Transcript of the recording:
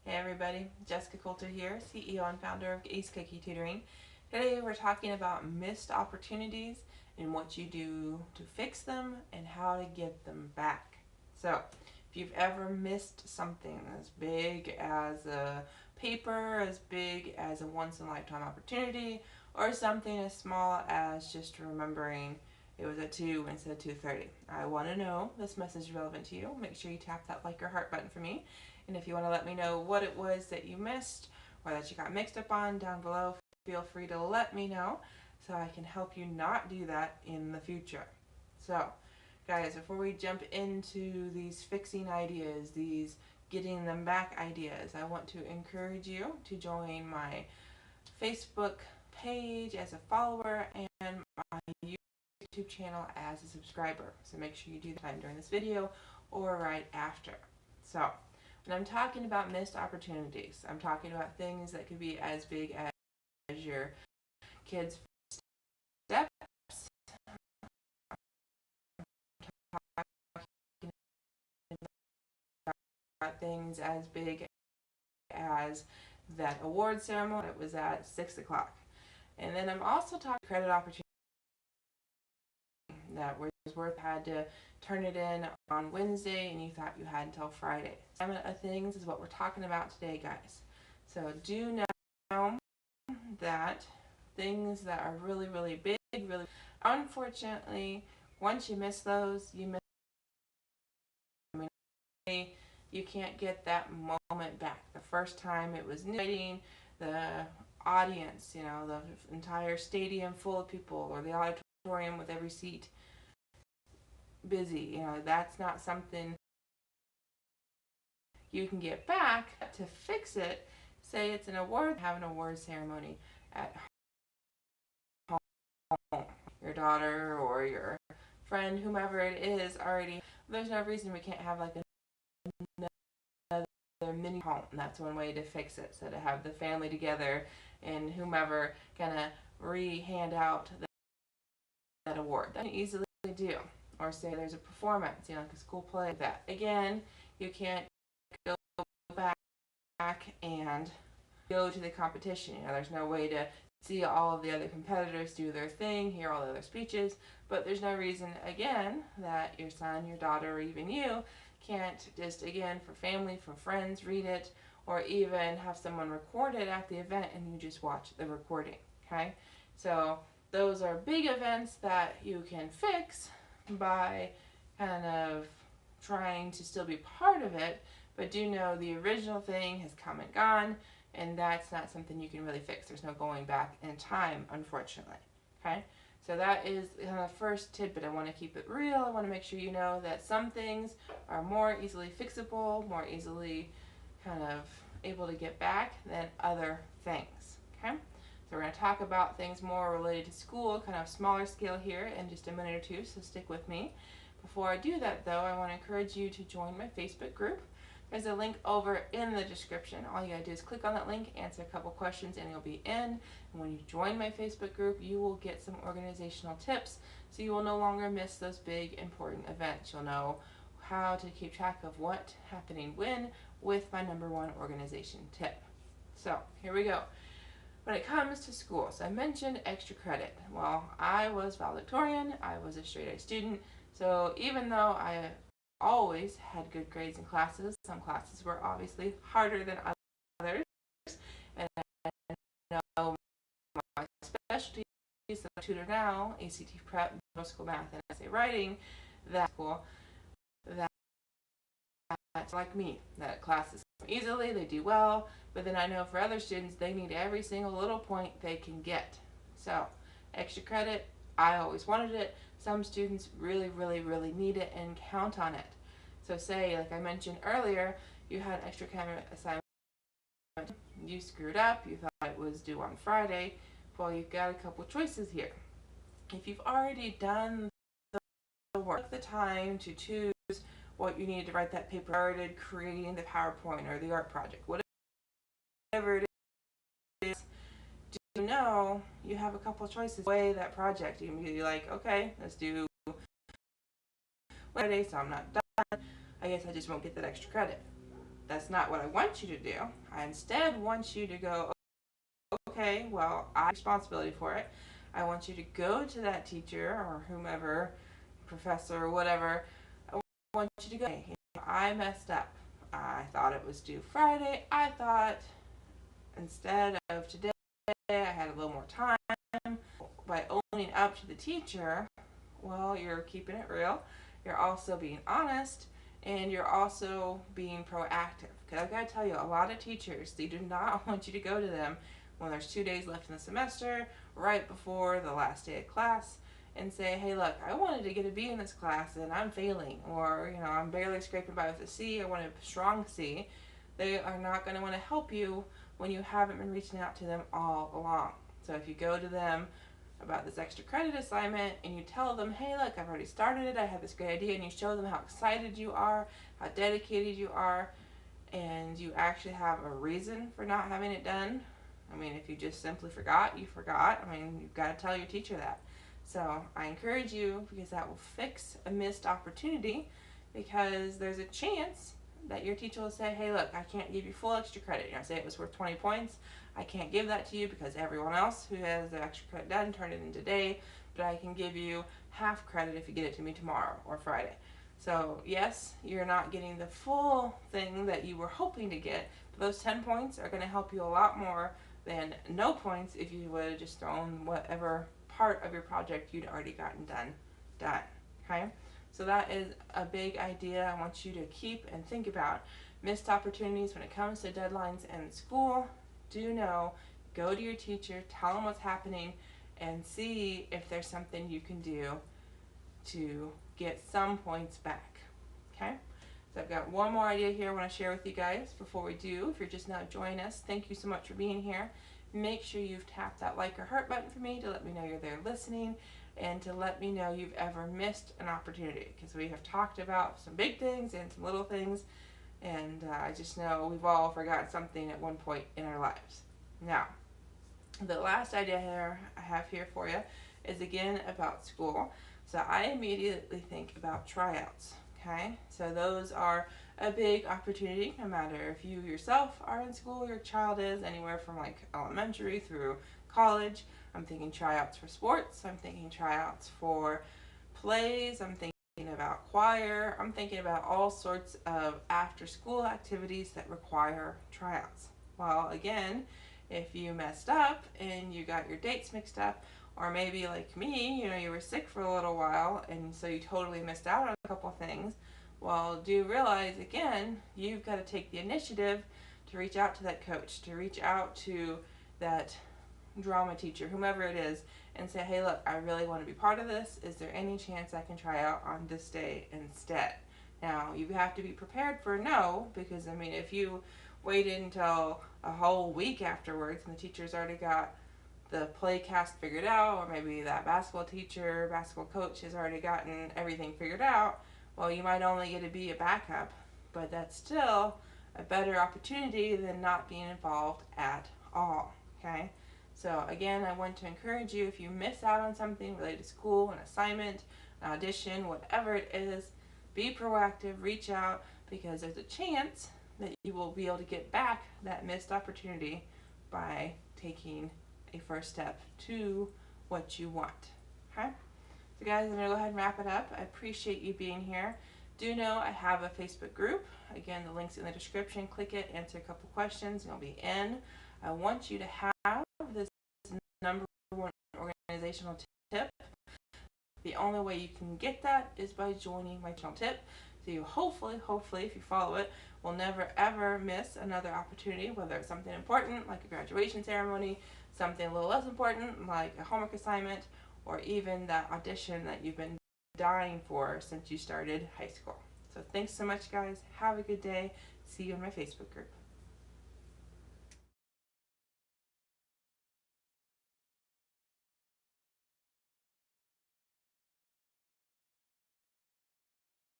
Hey everybody, Jessica Coulter here, CEO and founder of Ace Cookie Tutoring. Today we're talking about missed opportunities and what you do to fix them and how to get them back. So, if you've ever missed something as big as a paper, as big as a once-in-a-lifetime opportunity, or something as small as just remembering it was at 2 instead of 2:30. I want to know this message is relevant to you. Make sure you tap that like or heart button for me. And if you want to let me know what it was that you missed or that you got mixed up on down below, feel free to let me know so I can help you not do that in the future. So, guys, before we jump into these fixing ideas, these getting them back ideas, I want to encourage you to join my Facebook page as a follower and my YouTube channel as a subscriber. So make sure you do that during this video or right after. So, when I'm talking about missed opportunities, I'm talking about things that could be as big as your kids' steps, about things as big as that award ceremony that was at 6 o'clock. And then I'm also talking credit opportunity that Wordsworth had to turn it in on Wednesday and you thought you had until Friday. Some of things is what we're talking about today, guys. So do know that things that are really, really big, really, unfortunately, once you miss those, you miss. I mean, you can't get that moment back. The first time it was new, the audience, the entire stadium full of people, or the auditorium with every seat busy. That's not something you can get back. To fix it, say it's an award, have an award ceremony at home. Your daughter or your friend, whomever it is, already. There's no reason we can't have like another mini home. That's one way to fix it. So to have the family together and whomever gonna hand out that award. That you easily do. Or say there's a performance, like a school play like that. Again, you can't go back and go to the competition. There's no way to see all of the other competitors do their thing, hear all the other speeches, but there's no reason, again, that your son, your daughter, or even you can't just, again, for family, for friends, read it, or even have someone record it at the event and you just watch the recording, okay? So those are big events that you can fix by kind of trying to still be part of it, but do know the original thing has come and gone, and that's not something you can really fix. There's no going back in time, unfortunately. Okay? So that is the first tidbit. I want to keep it real. I want to make sure you know that some things are more easily fixable, more easily kind of able to get back than other things. Okay? So we're going to talk about things more related to school, kind of smaller scale here in just a minute or two, so stick with me. Before I do that, though, I want to encourage you to join my Facebook group. There's a link over in the description. All you gotta do is click on that link, answer a couple questions, and you'll be in. And when you join my Facebook group, you will get some organizational tips, so you will no longer miss those big, important events. You'll know how to keep track of what happening when with my #1 organization tip. So here we go. When it comes to school, so I mentioned extra credit. Well, I was valedictorian. I was a straight A student. So even though I always had good grades in classes, some classes were obviously harder than others. And I know my specialty is that I tutor now, ACT prep, middle school math, and essay writing, that school, that's like me, that classes easily, they do well, but then I know for other students, they need every single little point they can get. So, extra credit, I always wanted it. Some students really, really, really need it and count on it. So say, like I mentioned earlier, you had an extra credit assignment, you screwed up, you thought it was due on Friday. Well, you've got a couple choices here. If you've already done the work, the time to choose what you need to write that paper, started creating the PowerPoint or the art project, whatever it is, do you know you have a couple of choices way that project. You can be like, okay, let's do Friday, so I'm not done. I guess I just won't get that extra credit. that's not what I want you to do. I instead want you to go, okay, well, I have responsibility for it. I want you to go to that teacher or whomever, professor or whatever. I want you to go, hey, I messed up. I thought it was due Friday. I thought instead of today, I had a little more time. By owning up to the teacher, well, you're keeping it real. You're also being honest, and you're also being proactive. Because I've got to tell you, a lot of teachers, they do not want you to go to them when there's 2 days left in the semester, right before the last day of class, and say, hey, look, I wanted to get a B in this class and I'm failing, or I'm barely scraping by with a C. I want a strong C. They are not going to want to help you when you haven't been reaching out to them all along. So if you go to them about this extra credit assignment and you tell them, hey, look, I've already started it, I have this great idea, and you show them how excited you are, how dedicated you are, and you actually have a reason for not having it done. I mean, if you just simply forgot, you forgot. I mean, you've got to tell your teacher that. So I encourage you, because that will fix a missed opportunity, because there's a chance that your teacher will say, hey, look, I can't give you full extra credit. Say it was worth 20 points. I can't give that to you because everyone else who has the extra credit done turned it in today, but I can give you half credit if you get it to me tomorrow or Friday. So yes, you're not getting the full thing that you were hoping to get, but those 10 points are going to help you a lot more than no points if you would have just thrown whatever part of your project you'd already gotten done. Okay? So that is a big idea I want you to keep and think about. Missed opportunities when it comes to deadlines in school. Do know, go to your teacher, tell them what's happening, and see if there's something you can do to get some points back. Okay? So I've got one more idea here I want to share with you guys before we do. If you're just now joining us, thank you so much for being here. Make sure you've tapped that like or heart button for me to let me know you're there listening, and to let me know you've ever missed an opportunity, because we have talked about some big things and some little things, and I just know we've all forgotten something at one point in our lives. Now, the last idea I have here for you is again about school. So I immediately think about tryouts. Okay, so those are a big opportunity, no matter if you yourself are in school, your child is, anywhere from like elementary through college. I'm thinking tryouts for sports, I'm thinking tryouts for plays, I'm thinking about choir, I'm thinking about all sorts of after school activities that require tryouts. Well, again, if you messed up and you got your dates mixed up, or maybe like me, you were sick for a little while and so you totally missed out on a couple things, well, do realize again, you've got to take the initiative to reach out to that coach, to reach out to that drama teacher, whomever it is, and say, hey, look, I really want to be part of this. Is there any chance I can try out on this day instead? Now, you have to be prepared for no, because I mean, if you waited until a whole week afterwards and the teacher's already got the play cast figured out, or maybe that basketball teacher, basketball coach has already gotten everything figured out, well, you might only get to be a backup, but that's still a better opportunity than not being involved at all. Okay? So again, I want to encourage you, if you miss out on something related to school, an assignment, an audition, whatever it is, be proactive, reach out, because there's a chance that you will be able to get back that missed opportunity by taking a first step to what you want. Okay? So guys, I'm going to go ahead and wrap it up. I appreciate you being here. Do know I have a Facebook group. Again, the link's in the description. Click it, answer a couple questions, and you'll be in. I want you to have this number one organizational tip. The only way you can get that is by joining my channel tip. So you hopefully, if you follow it, will never ever miss another opportunity, whether it's something important like a graduation ceremony, something a little less important like a homework assignment, or even that audition that you've been dying for since you started high school. So thanks so much, guys. Have a good day. See you in my Facebook group.